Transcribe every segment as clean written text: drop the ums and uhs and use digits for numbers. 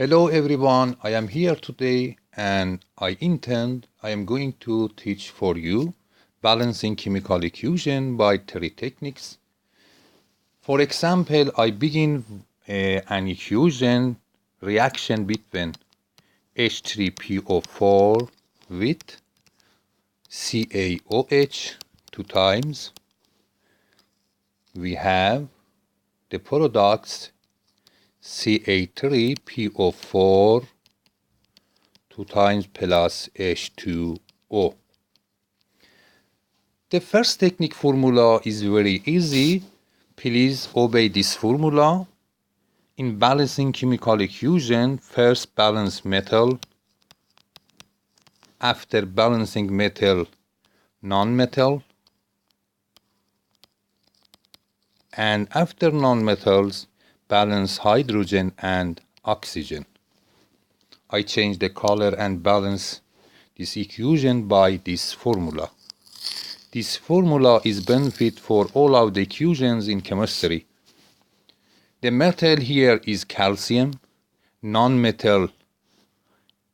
Hello everyone, I am here today and I am going to teach for you balancing chemical equation by three techniques. For example, I begin an equation reaction between H3PO4 with CaOH 2 times. We have the products Ca3PO4 2 times plus H2O. The first technique formula is very easy. Please obey this formula. In balancing chemical equation, first balance metal. After balancing metal, non-metal. And after non-metals, balance hydrogen and oxygen. I change the color and balance this equation by this formula. This formula is benefit for all of the equations in chemistry. The metal here is calcium, non-metal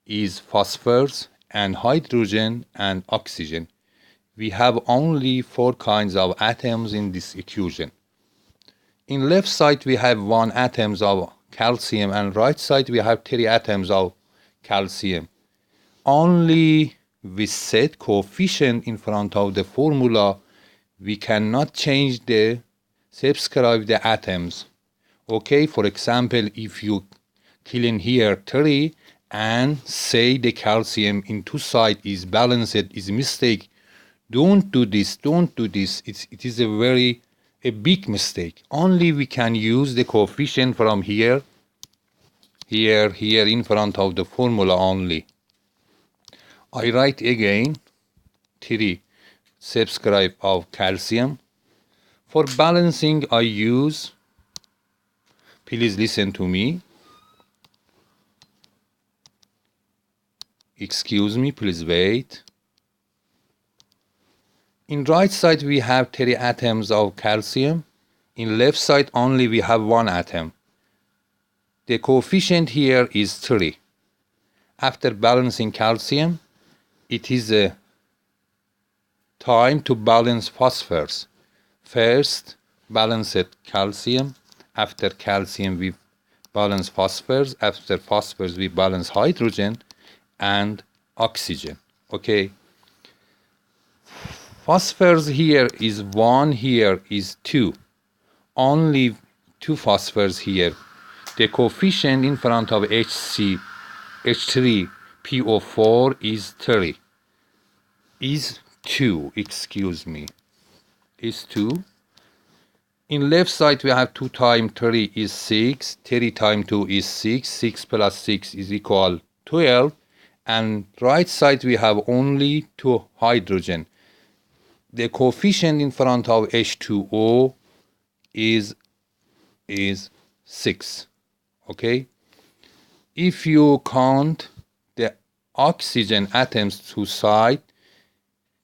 is phosphorus, and hydrogen and oxygen. We have only 4 kinds of atoms in this equation. In left side we have 1 atoms of calcium and right side we have 3 atoms of calcium. Only we set coefficient in front of the formula. We cannot change the subscribe the atoms. Okay, for example, if you kill in here 3 and say the calcium in 2 side is balanced, is mistake. Don't do this. It is a big mistake. Only we can use the coefficient from here in front of the formula only. I write again 3 subscribe of calcium. For balancing I use, please listen to me. Excuse me, please wait. In right side we have 3 atoms of calcium. In left side only we have 1 atom. The coefficient here is 3. After balancing calcium, it is a time to balance phosphorus. First, balanced calcium. After calcium, we balance phosphorus. After phosphorus, we balance hydrogen and oxygen. Okay. Phosphorus here is 1, here is 2. Only 2 phosphorus here. The coefficient in front of H3PO4 is 3. Is 2, excuse me. Is 2. In left side we have 2 times 3 is 6. 3 times 2 is 6. 6 plus 6 is equal 12. And right side we have only 2 hydrogen. The coefficient in front of H2O is 6. Okay. If you count the oxygen atoms to side,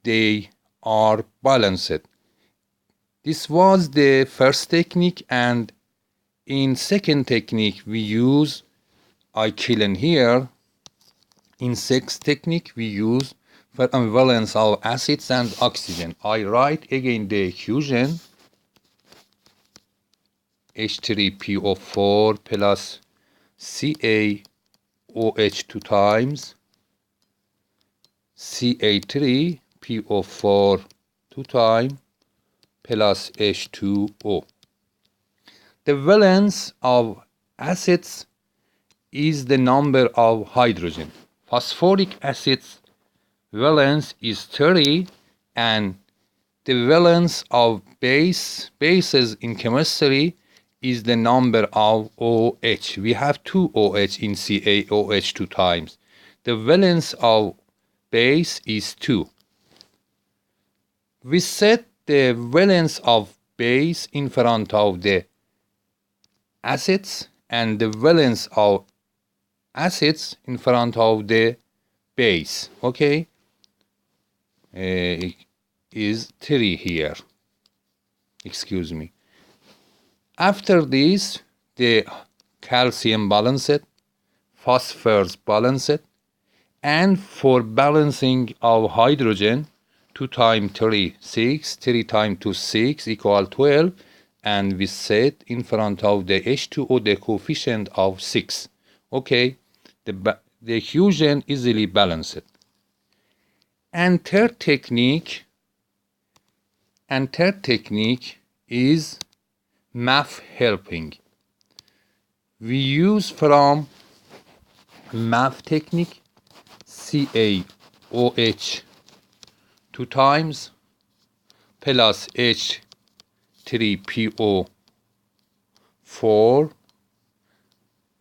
they are balanced. This was the first technique, and in second technique we use, I kill in here. In sixth technique we use for ambivalence of acids and oxygen. I write again the equation H3PO4 plus CaOH 2 times Ca3PO4 2 times plus H2O. The valence of acids is the number of hydrogen. Phosphoric acid's valence is 30, and the valence of bases in chemistry is the number of OH. We have 2 OH in CaOH 2 times. The valence of base is 2. We set the valence of base in front of the acids and the valence of acids in front of the base. Okay, is 3 here. Excuse me. After this, the calcium balanced, phosphorus balanced, and for balancing of hydrogen, 2 times 3, 6, 3 times 2, 6 equal 12, and we set in front of the H2O the coefficient of 6. Okay, the equation easily balanced. And third technique is math helping. We use from math technique CaOH 2 times plus H3PO4.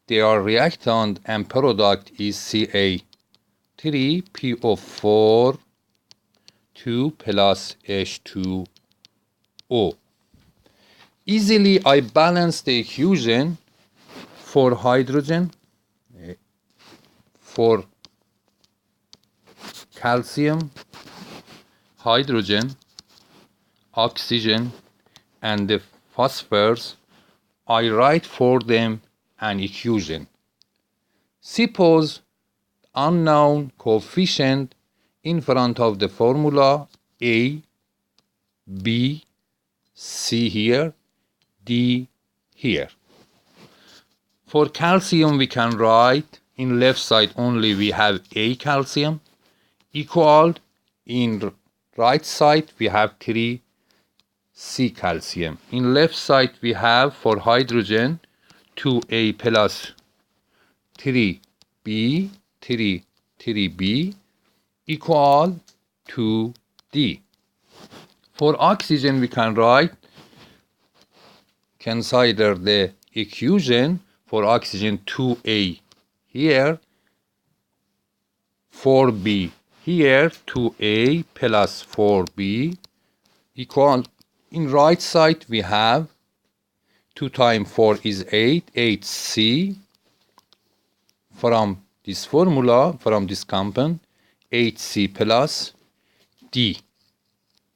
Their reactant and product is Ca3PO4 2 plus H2O. Easily I balance the equation for hydrogen, for calcium, hydrogen, oxygen, and the phosphorus. I write for them an equation. Suppose unknown coefficient in front of the formula A, B, C here, D here. For calcium we can write in left side only we have A calcium equal, in right side we have 3 C calcium. In left side we have for hydrogen 2A plus 3B, 3B equal to D. For oxygen we can write, consider the equation for oxygen 2A here, 4B here, 2A plus 4B equal, in right side we have 2 times 4 is 8, 8C from this formula, from this compound, 8C plus D.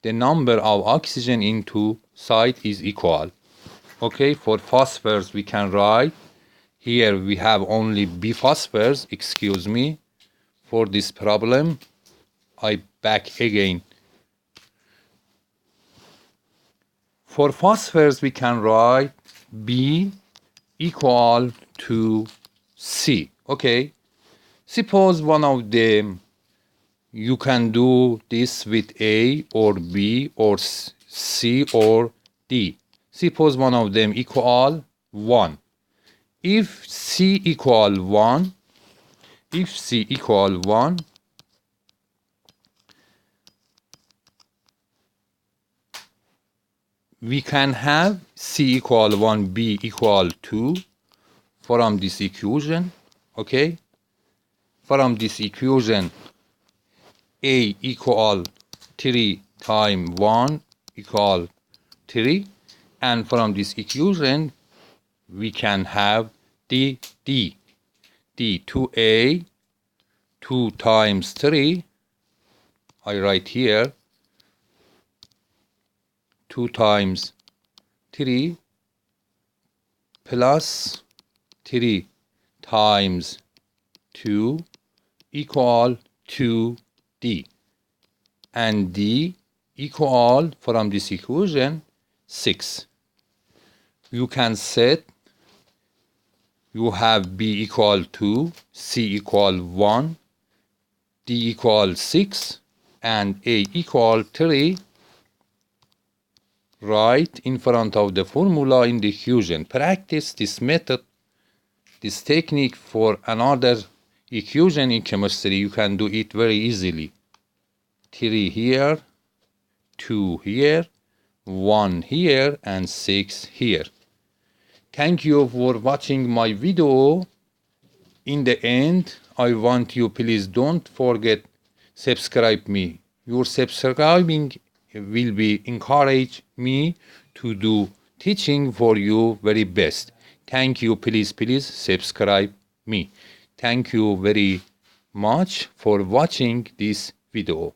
The number of oxygen into side is equal. Okay, for phosphorus we can write, here we have only B phosphorus, excuse me, for this problem. I back again. For phosphorus we can write B equal to C. Okay, suppose one of them, you can do this with A or B or C or D. Suppose one of them equal 1. If C equal 1, we can have C equal 1, B equal 2 from this equation. Okay, from this equation A equal 3 times 1 equal 3, and from this equation we can have D 2A 2 times 3, I write here 2 times 3 plus 3 times 2 equal 2D, and D equal, from this equation, 6. You can set, you have B equal 2, C equal 1, D equal 6, and A equal 3. Right in front of the formula in the equation. Practice this method, this technique for another equation in chemistry. You can do it very easily. 3 here, 2 here, 1 here, and 6 here. Thank you for watching my video. In the end, I want you, please don't forget subscribe me. Your subscribing will be encourage me to do teaching for you very best. Thank you. Please subscribe me. Thank you very much for watching this video.